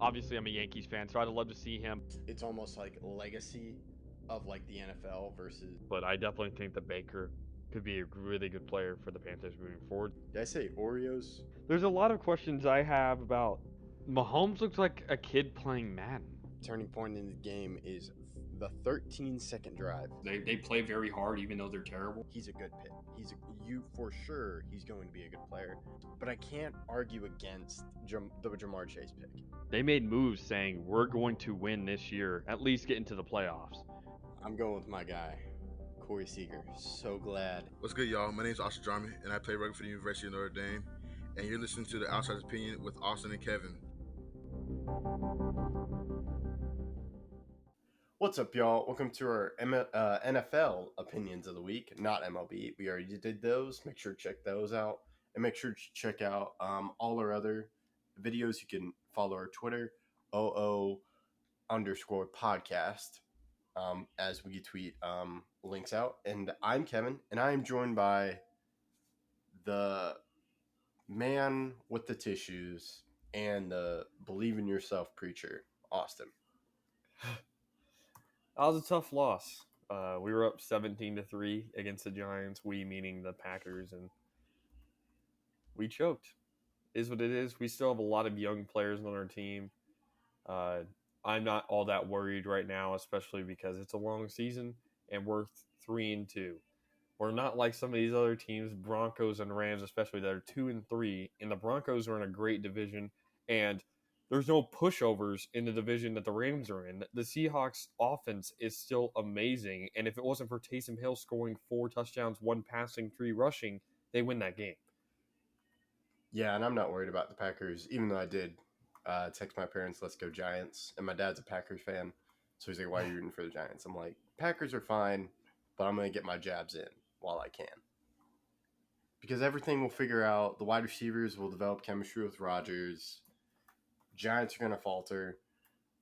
Obviously, I'm a Yankees fan, so I'd love to see him. It's almost like legacy of like the NFL versus. But I definitely think that Baker could be a really good player for the Panthers moving forward. Did I say Oreos? There's a lot of questions I have about Mahomes. Looks like a kid playing Madden. Turning point in the game is the 13-second drive. They play very hard, even though they're terrible. He's a good pick. You for sure. He's going to be a good player. But I can't argue against the Jamar Chase pick. They made moves saying we're going to win this year, at least get into the playoffs. I'm going with my guy, Corey Seager. So glad. What's good, y'all? My name is Austin Drama, and I play rugby for the University of Notre Dame. And you're listening to The Outsider's Opinion with Austin and Kevin. What's up, y'all? Welcome to our NFL opinions of the week, not MLB. We already did those. Make sure to check those out. And make sure to check out all our other videos. You can follow our Twitter, OO_podcast, as we tweet links out. And I'm Kevin, and I am joined by the man with the tissues and the believe in yourself preacher, Austin. That was a tough loss. We were up 17-3 against the Giants. We meaning the Packers, and we choked. Is what it is. We still have a lot of young players on our team. I'm not all that worried right now, especially because it's a long season and we're 3-2. We're not like some of these other teams, Broncos and Rams, especially that are 2-3, and the Broncos are in a great division, and there's no pushovers in the division that the Rams are in. The Seahawks offense is still amazing, and if it wasn't for Taysom Hill scoring 4 touchdowns, 1 passing, 3 rushing, they win that game. Yeah, and I'm not worried about the Packers, even though I did text my parents, let's go Giants. And my dad's a Packers fan, so he's like, why are you rooting for the Giants? I'm like, Packers are fine, but I'm going to get my jabs in while I can. Because everything will figure out. The wide receivers will develop chemistry with Rodgers. Giants are going to falter.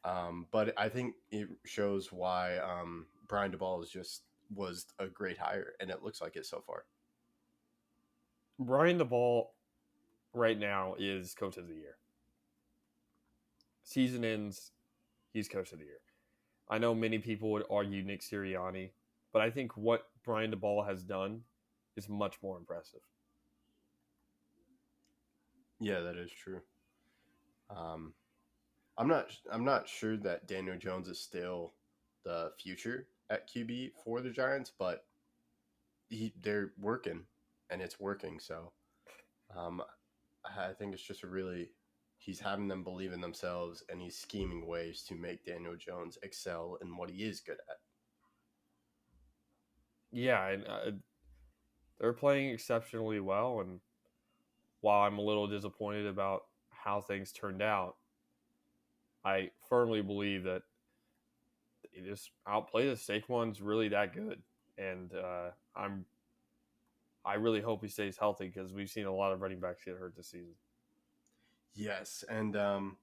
But I think it shows why Brian Daboll was a great hire, and it looks like it so far. Brian Daboll right now is coach of the year. Season ends, he's coach of the year. I know many people would argue Nick Sirianni, but I think what Brian Daboll has done is much more impressive. Yeah, that is true. I'm not sure that Daniel Jones is still the future at QB for the Giants, but they're working, and it's working. So, I think it's just he's having them believe in themselves, and he's scheming ways to make Daniel Jones excel in what he is good at. Yeah, and they're playing exceptionally well, and while I'm a little disappointed about how things turned out, I firmly believe that they just outplayed us. Saquon's really that good, and I really hope he stays healthy because we've seen a lot of running backs get hurt this season. Yes, and another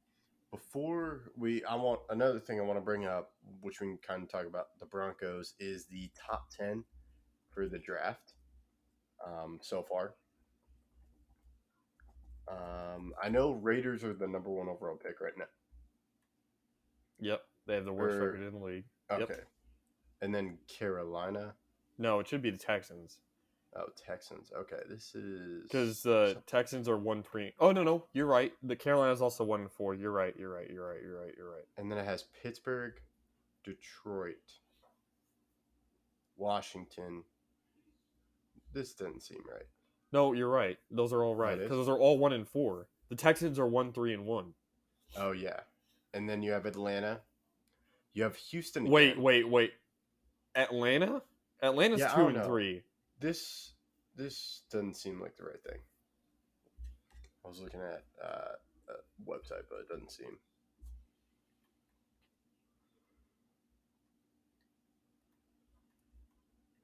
thing I want to bring up, which we can kind of talk about the Broncos, is the top 10 for the draft so far. I know Raiders are the number 1 overall pick right now. Yep, they have the worst record in the league. Okay, Yep. And then Carolina. No, it should be the Texans. Oh, Texans. Okay, this is because the Texans are 1-3. Oh no, you're right. The Carolina's also 1-4. You're right. And then it has Pittsburgh, Detroit, Washington. This doesn't seem right. No, you're right. Those are all right because those are all 1-4. The Texans are 1-3-1. Oh yeah, and then you have Atlanta. You have Houston. Wait. Atlanta? Atlanta's 2-3. This doesn't seem like the right thing. I was looking at a website, but it doesn't seem.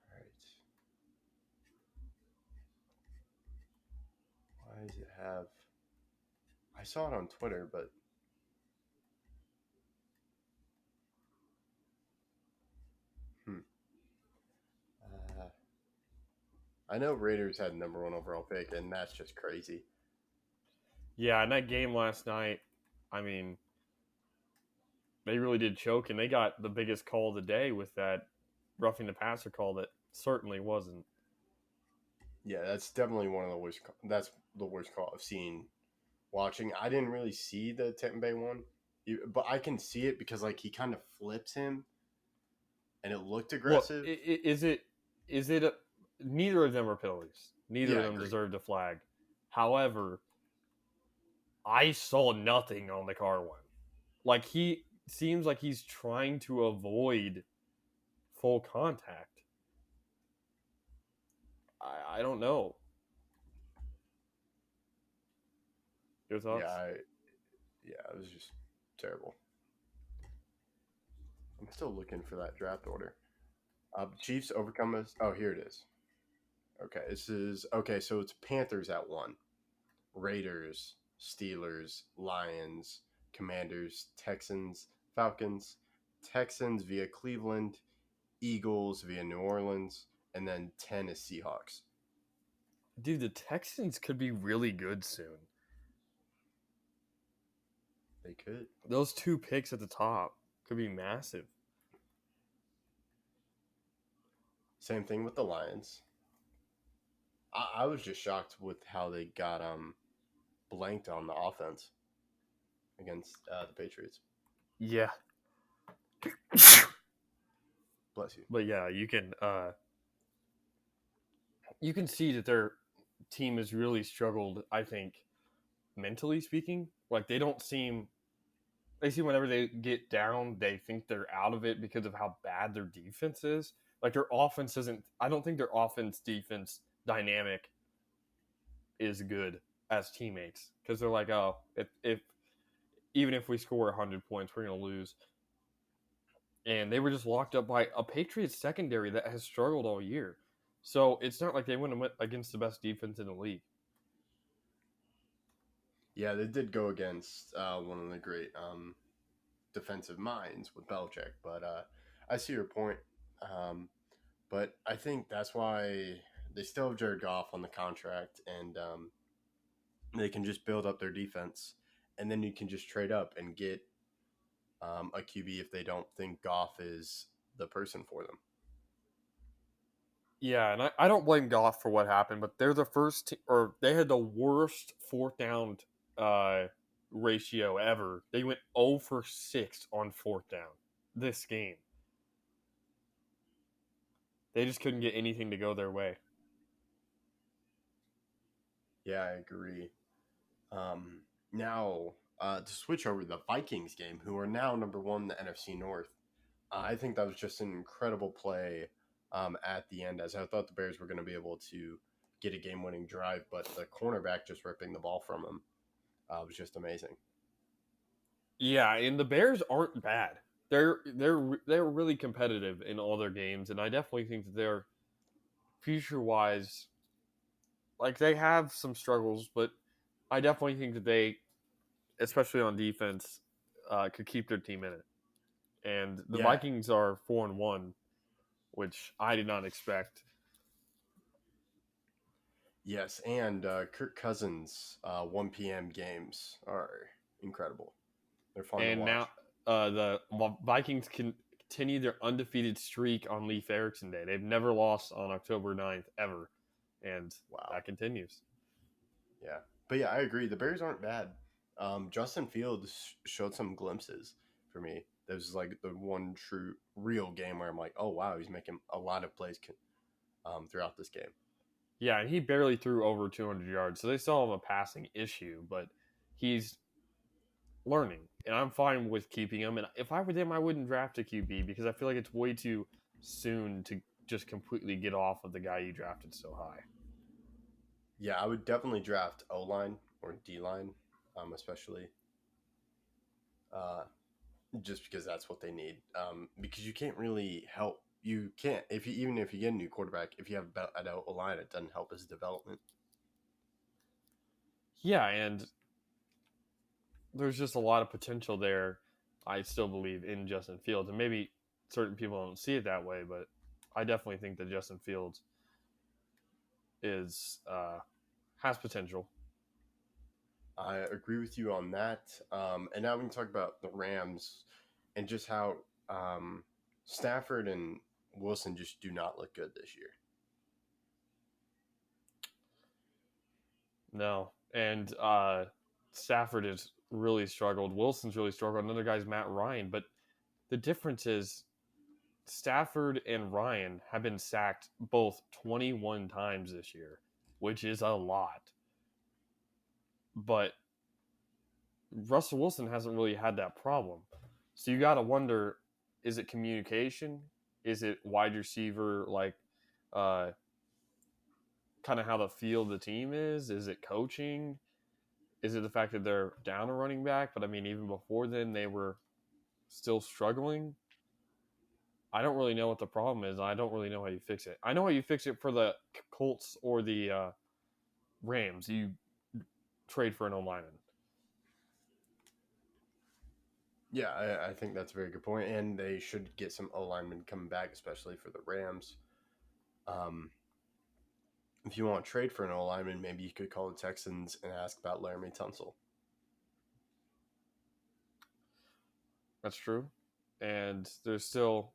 All right. Why does it have? I saw it on Twitter, but. I know Raiders had number 1 overall pick, and that's just crazy. Yeah, in that game last night, I mean, they really did choke, and they got the biggest call of the day with that roughing the passer call that certainly wasn't. Yeah, that's definitely one of the worst. That's the worst call I've seen watching. I didn't really see the Tampa Bay one, but I can see it because like he kind of flips him, and it looked aggressive. Well, is it neither of them are penalties. Neither Yeah, of them agreed. deserved a flag. However, I saw nothing on the car one. Like he seems like he's trying to avoid full contact. I don't know. Your thoughts? Yeah, it was just terrible. I'm still looking for that draft order. Chiefs overcome us. Oh, here it is. Okay, this is okay. So it's Panthers at 1, Raiders, Steelers, Lions, Commanders, Texans, Falcons, Texans via Cleveland, Eagles via New Orleans, and then 10 is Seahawks. Dude, the Texans could be really good soon. They could. Those 2 picks at the top could be massive. Same thing with the Lions. I was just shocked with how they got blanked on the offense against the Patriots. Yeah. Bless you. But yeah, you can see that their team has really struggled, I think, mentally speaking. Like they seem whenever they get down, they think they're out of it because of how bad their defense is. Like their offense isn't, I don't think their offense defense dynamic is good as teammates because they're like, oh, if even if we score 100 points, we're going to lose. And they were just locked up by a Patriots secondary that has struggled all year. So it's not like they went against the best defense in the league. Yeah, they did go against one of the great defensive minds with Belichick, but I see your point. But I think that's why they still have Jared Goff on the contract, and they can just build up their defense, and then you can just trade up and get a QB if they don't think Goff is the person for them. Yeah, and I don't blame Goff for what happened, but they're the first or they had the worst 4th down ratio ever. They went 0 for 6 on 4th down this game. They just couldn't get anything to go their way. Yeah, I agree. Now, to switch over to the Vikings game, who are now number 1 in the NFC North, I think that was just an incredible play at the end, as I thought the Bears were going to be able to get a game-winning drive, but the cornerback just ripping the ball from him was just amazing. Yeah, and the Bears aren't bad. They're really competitive in all their games, and I definitely think that they're future-wise, like they have some struggles, but I definitely think that they, especially on defense, could keep their team in it. And the Vikings are 4-1, which I did not expect. Yes, and Kirk Cousins 1 p.m. games are incredible. They're fun to watch. And now the Vikings can continue their undefeated streak on Leif Erikson Day. They've never lost on October 9th ever, and that continues. Yeah, but yeah, I agree. The Bears aren't bad. Justin Fields showed some glimpses for me. That was like the one true, real game where I'm like, oh, wow, he's making a lot of plays throughout this game. Yeah, and he barely threw over 200 yards, so they still have a passing issue, but he's learning, and I'm fine with keeping him. And if I were them, I wouldn't draft a QB because I feel like it's way too soon to just completely get off of the guy you drafted so high. Yeah, I would definitely draft O-line or D-line, especially just because that's what they need. Because you can't really help. You can't even if you get a new quarterback, if you have an O-line, it doesn't help his development. Yeah, and there's just a lot of potential there. I still believe in Justin Fields, and maybe certain people don't see it that way, but I definitely think that Justin Fields has potential. I agree with you on that. And now we can talk about the Rams and just how Stafford and Wilson just do not look good this year. No, and Stafford has really struggled. Wilson's really struggled. Another guy's Matt Ryan, but the difference is Stafford and Ryan have been sacked both 21 times this year, which is a lot. But Russell Wilson hasn't really had that problem. So you got to wonder, is it communication? Is it wide receiver, like kind of how the feel of the team is? Is it coaching? Is it the fact that they're down a running back? But I mean, even before then, they were still struggling. I don't really know what the problem is. I don't really know how you fix it. I know how you fix it for the Colts or the Rams. You trade for an O-lineman. Yeah, I think that's a very good point, and they should get some alignment coming back, especially for the Rams. If you want to trade for an O-lineman, maybe you could call the Texans and ask about Laramie Tunsil. That's true. And there's still,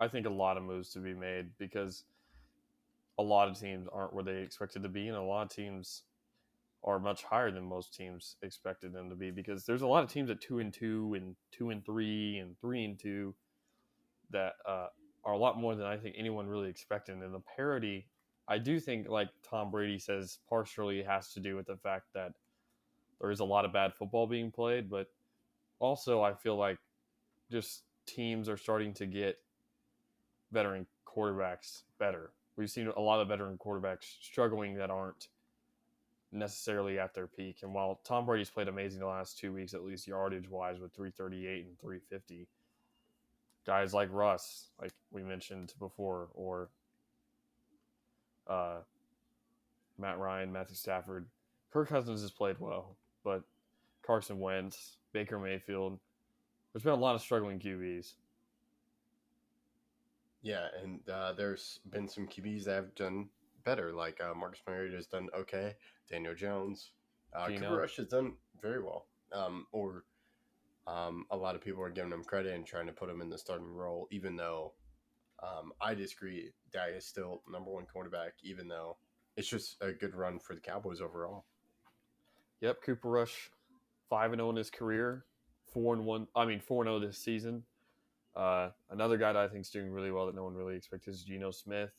I think, a lot of moves to be made because a lot of teams aren't where they expected to be, and a lot of teams are much higher than most teams expected them to be because there's a lot of teams at 2-2 and 2-3 and 3-2 that are a lot more than I think anyone really expected. And the parity, I do think, like Tom Brady says, partially has to do with the fact that there is a lot of bad football being played, but also I feel like just teams are starting to get veteran quarterbacks better. We've seen a lot of veteran quarterbacks struggling that aren't necessarily at their peak. And while Tom Brady's played amazing the last 2 weeks, at least yardage-wise with 338 and 350, guys like Russ, like we mentioned before, or Matt Ryan, Matthew Stafford, Kirk Cousins has played well, but Carson Wentz, Baker Mayfield, there's been a lot of struggling QBs. Yeah, and there's been some QBs that have done better, like Marcus Mariota has done okay, Daniel Jones, Cooper Rush has done very well. A lot of people are giving him credit and trying to put him in the starting role, even though I disagree. Dak is still number one quarterback, even though it's just a good run for the Cowboys overall. Yep, Cooper Rush, 5-0 in his career, 4-0 this season. Another guy that I think is doing really well that no one really expected is Geno Smith.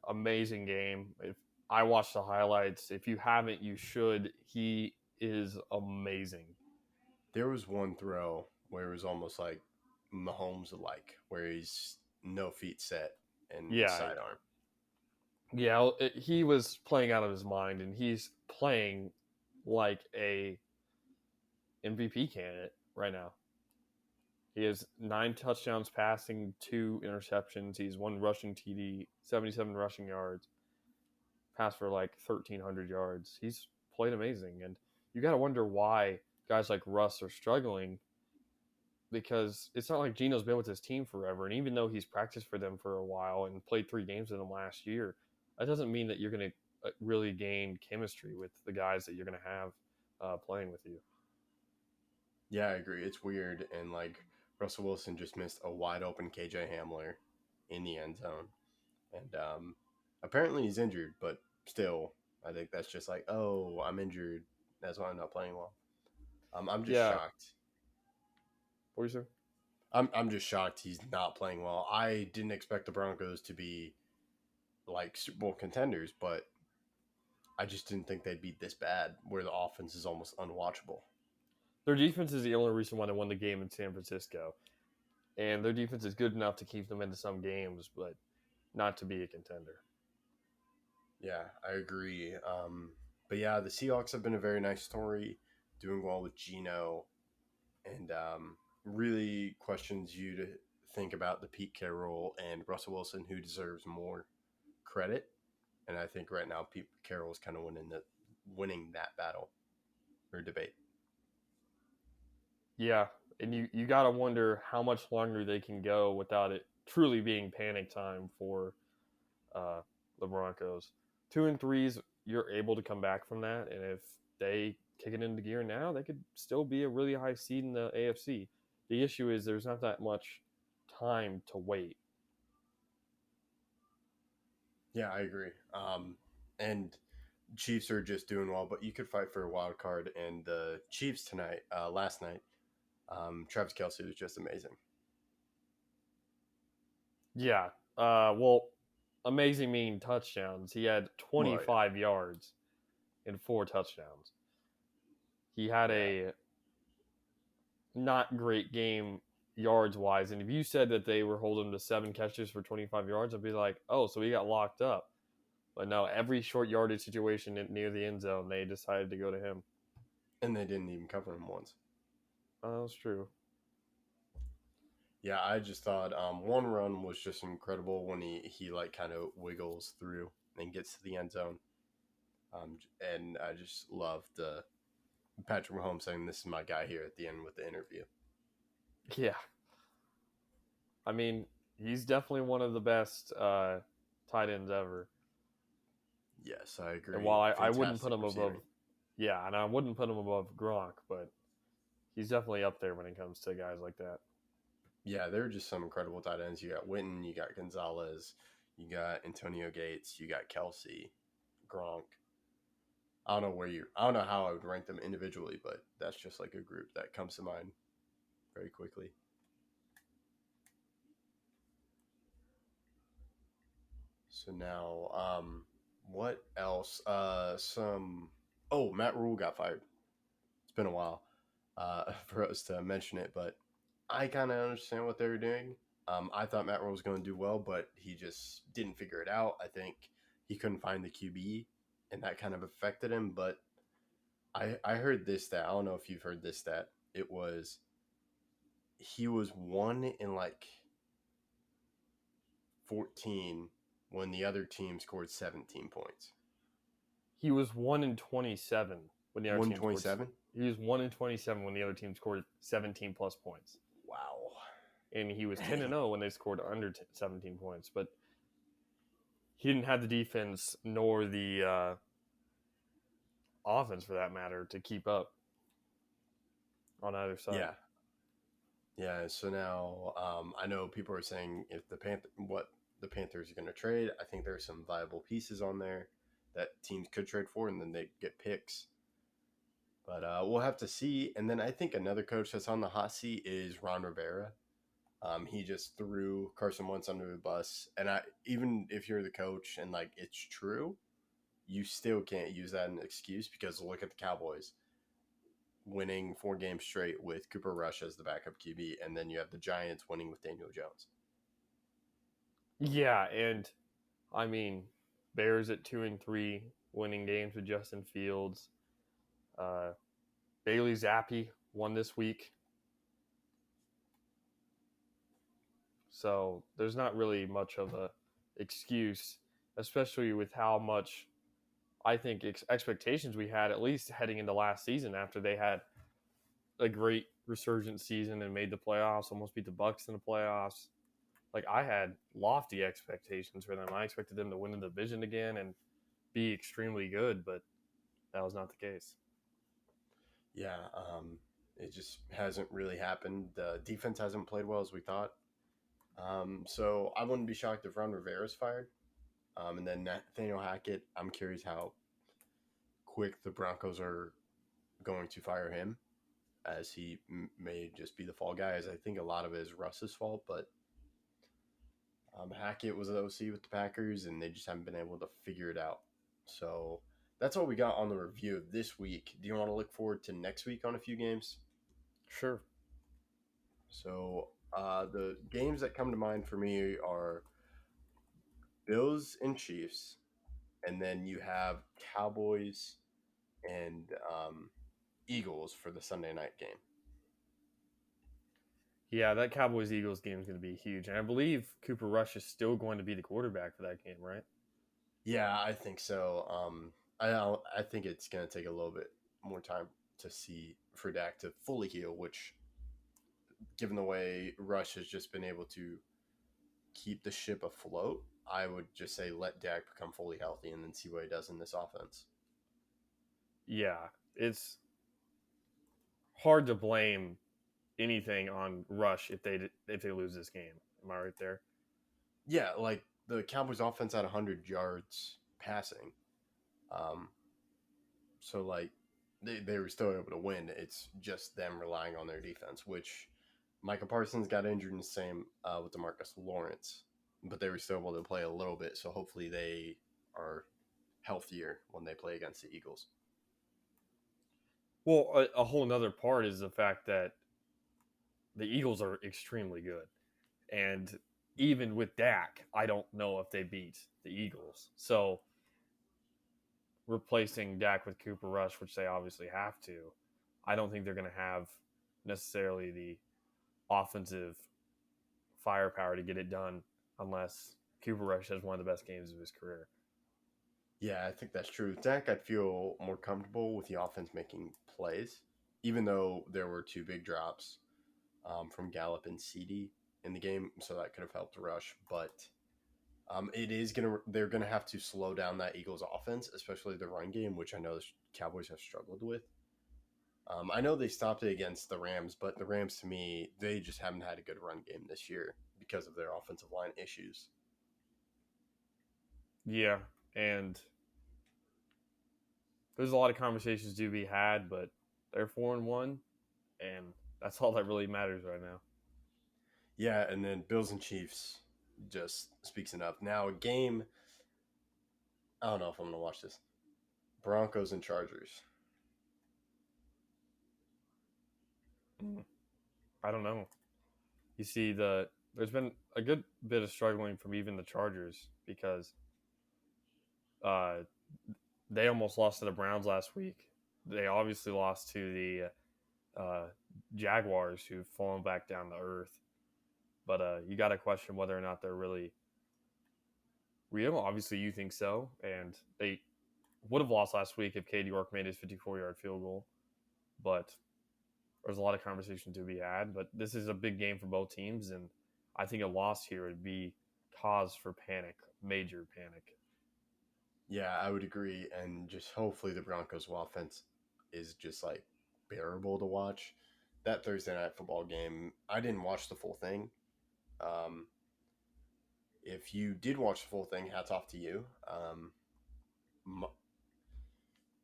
Amazing game. If I watched the highlights, if you haven't, you should. He is amazing. There was one throw where it was almost like Mahomes-alike, where he's no feet set and sidearm. Yeah, he was playing out of his mind, and he's playing like a MVP candidate right now. He has 9 touchdowns passing, 2 interceptions. He's 1 rushing TD, 77 rushing yards, passed for like 1,300 yards. He's played amazing, and you got to wonder why guys like Russ are struggling because it's not like Geno's been with his team forever, and even though he's practiced for them for a while and played 3 games with them last year, that doesn't mean that you're going to really gain chemistry with the guys that you're going to have playing with you. Yeah, I agree. It's weird, and like Russell Wilson just missed a wide open KJ Hamler in the end zone, and apparently he's injured, but still, I think that's just like, oh, I'm injured. That's why I'm not playing well. I'm just shocked. What were you saying? I'm just shocked he's not playing well. I didn't expect the Broncos to be like Super Bowl contenders, but I just didn't think they'd be this bad where the offense is almost unwatchable. Their defense is the only reason why they won the game in San Francisco. And their defense is good enough to keep them into some games, but not to be a contender. Yeah, I agree. But yeah, the Seahawks have been a very nice story, doing well with Geno, and really questions you to think about the Pete Carroll and Russell Wilson, who deserves more credit. And I think right now Pete Carroll is kind of winning that battle or debate. Yeah, and you got to wonder how much longer they can go without it truly being panic time for the Broncos. 2-3s, you're able to come back from that, and if they kick it into gear now, they could still be a really high seed in the AFC. The issue is there's not that much time to wait. Yeah, I agree. And Chiefs are just doing well, but you could fight for a wild card. And the Chiefs tonight, last night, Travis Kelce was just amazing. Yeah. Well, amazing mean touchdowns. He had 25 yards and 4 touchdowns. He had a not great game yards wise. And if you said that they were holding him to 7 catches for 25 yards, I'd be like, oh, so he got locked up. But no, every short yardage situation near the end zone, they decided to go to him. And they didn't even cover him once. Oh, that's true. Yeah, I just thought one run was just incredible when he like kind of wiggles through and gets to the end zone. And I just loved Patrick Mahomes saying, "This is my guy here" at the end with the interview. Yeah. I mean, he's definitely one of the best tight ends ever. Yes, I agree. And while I wouldn't Fantastic put him above, receiving. yeah, and I wouldn't put him above Gronk, but he's definitely up there when it comes to guys like that. Yeah, there are just some incredible tight ends. You got Witten, you got Gonzalez, you got Antonio Gates, you got Kelsey, Gronk. I don't know how I would rank them individually, but that's just like a group that comes to mind very quickly. So now, what else? Matt Rule got fired. It's been a while for us to mention it, but I kind of understand what they were doing. I thought Matt Rule was going to do well, but he just didn't figure it out. I think he couldn't find the QB, and that kind of affected him. But I heard this stat. I don't know if you've heard this stat. It was he was 1 in like 14 when the other team scored 17 points. He was 1 in 27 when the other team scored. 127? He was 1 in 27 when the other team scored 17 plus points. Wow. And he was 10-0 when they scored under 17 points. But he didn't have the defense nor the offense, for that matter, to keep up on either side. Yeah. So now I know people are saying if the Panthers are going to trade. I think there's some viable pieces on there that teams could trade for, and then they get picks. But we'll have to see. And then I think another coach that's on the hot seat is Ron Rivera. He just threw Carson Wentz under the bus. And even if you're the coach and like it's true, you still can't use that as an excuse, because look at the Cowboys winning 4 games straight with Cooper Rush as the backup QB, and then you have the Giants winning with Daniel Jones. Yeah, and I mean, Bears at 2-3, winning games with Justin Fields. Bailey Zappi won this week. So there's not really much of a excuse, especially with how much I think expectations we had, at least heading into last season, after they had a great resurgent season and made the playoffs, almost beat the Bucs in the playoffs. Like, I had lofty expectations for them. I expected them to win the division again and be extremely good, but that was not the case. Yeah, it just hasn't really happened. The defense hasn't played well as we thought. So I wouldn't be shocked if Ron Rivera's fired. And then Nathaniel Hackett, I'm curious how quick the Broncos are going to fire him, as he may just be the fall guy, as I think a lot of it is Russ's fault. But Hackett was the OC with the Packers, and they just haven't been able to figure it out. So that's all we got on the review of this week. Do you want to look forward to next week on a few games? Sure. So the games that come to mind for me are Bills and Chiefs, and then you have Cowboys and Eagles for the Sunday night game. Yeah, that Cowboys-Eagles game is going to be huge. And I believe Cooper Rush is still going to be the quarterback for that game, right? Yeah, I think so. I think it's going to take a little bit more time to see for Dak to fully heal, which, given the way Rush has just been able to keep the ship afloat, I would just say let Dak become fully healthy and then see what he does in this offense. Yeah, it's hard to blame anything on Rush if they lose this game. Am I right there? Yeah, like the Cowboys offense had 100 yards passing. So like they were still able to win. It's just them relying on their defense, which Micah Parsons got injured in the same with DeMarcus Lawrence, but they were still able to play a little bit. So hopefully they are healthier when they play against the Eagles. Well, a whole nother part is the fact that the Eagles are extremely good. And even with Dak, I don't know if they beat the Eagles. So replacing Dak with Cooper Rush, which they obviously have to, I don't think they're going to have necessarily the offensive firepower to get it done unless Cooper Rush has one of the best games of his career. Yeah, I think that's true. Dak, I'd feel more comfortable with the offense making plays, even though there were two big drops from Gallup and CD in the game, so that could have helped Rush. But they're gonna have to slow down that Eagles offense, especially the run game, which I know the Cowboys have struggled with. I know they stopped it against the Rams, but the Rams, to me, they just haven't had a good run game this year because of their offensive line issues. Yeah, and there's a lot of conversations to be had, but they're 4-1, and that's all that really matters right now. Yeah, and then Bills and Chiefs just speaks enough. Now, a game, I don't know if I'm going to watch this. Broncos and Chargers. I don't know. You see, there's been a good bit of struggling from even the Chargers because they almost lost to the Browns last week. They obviously lost to the Jaguars, who've fallen back down to earth. But you got to question whether or not they're really real. Obviously, you think so. And they would have lost last week if Cade York made his 54-yard field goal. But there's a lot of conversation to be had. But this is a big game for both teams. And I think a loss here would be cause for panic, major panic. Yeah, I would agree. And just hopefully the Broncos' offense is just like bearable to watch. That Thursday night football game, I didn't watch the full thing. If you did watch the full thing, hats off to you.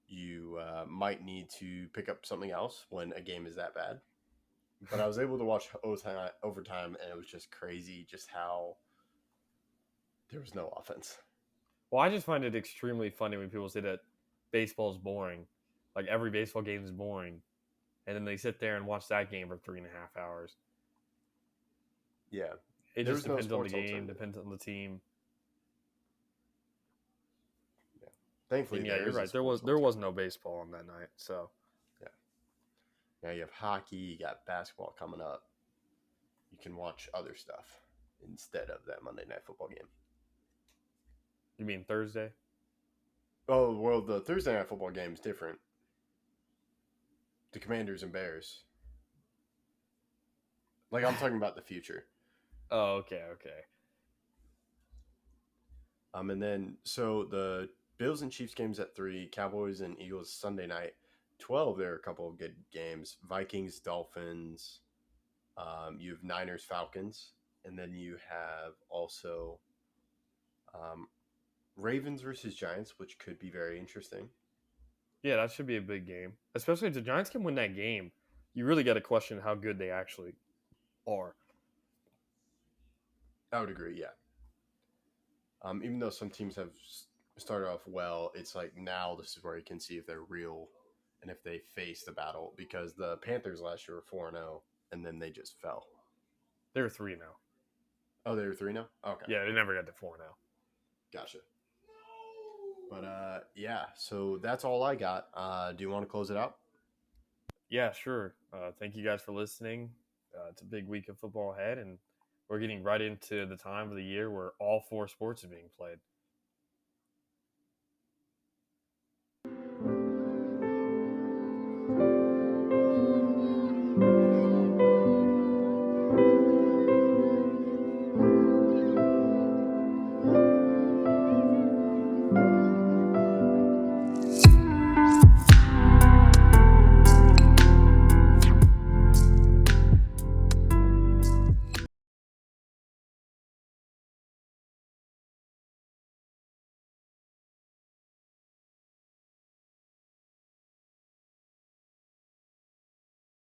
You might need to pick up something else when a game is that bad. But I was able to watch overtime, and it was just crazy just how there was no offense. Well, I just find it extremely funny when people say that baseball is boring. Like every baseball game is boring. And then they sit there and watch that game for 3.5 hours. Yeah. It There just was no depends on the sports game, alternative. depends on the team. Yeah. Thankfully, And yeah, you're is a right. sports There was alternative. no baseball on that night. So Yeah. Now you have hockey, you got basketball coming up. You can watch other stuff instead of that Monday Night Football game. you mean Thursday? Oh, well, the Thursday Night Football game is different. The Commanders and Bears. Like, I'm talking about the future. Oh, okay. And then, so the Bills and Chiefs games at 3, Cowboys and Eagles Sunday night. 12, there are a couple of good games. Vikings, Dolphins. You have Niners, Falcons. And then you have also Ravens versus Giants, which could be very interesting. Yeah, that should be a big game. Especially if the Giants can win that game, you really got to question how good they actually are. I would agree, yeah. Even though some teams have started off well, it's like now this is where you can see if they're real and if they face the battle, because the Panthers last year were 4-0 and then they just fell. They're 3 now. Oh, they were 3-0? Okay. Yeah, they never got to 4 now. Gotcha. But yeah, so that's all I got. Do you want to close it out? Yeah, sure. Thank you guys for listening. It's a big week of football ahead, and we're getting right into the time of the year where all 4 sports are being played.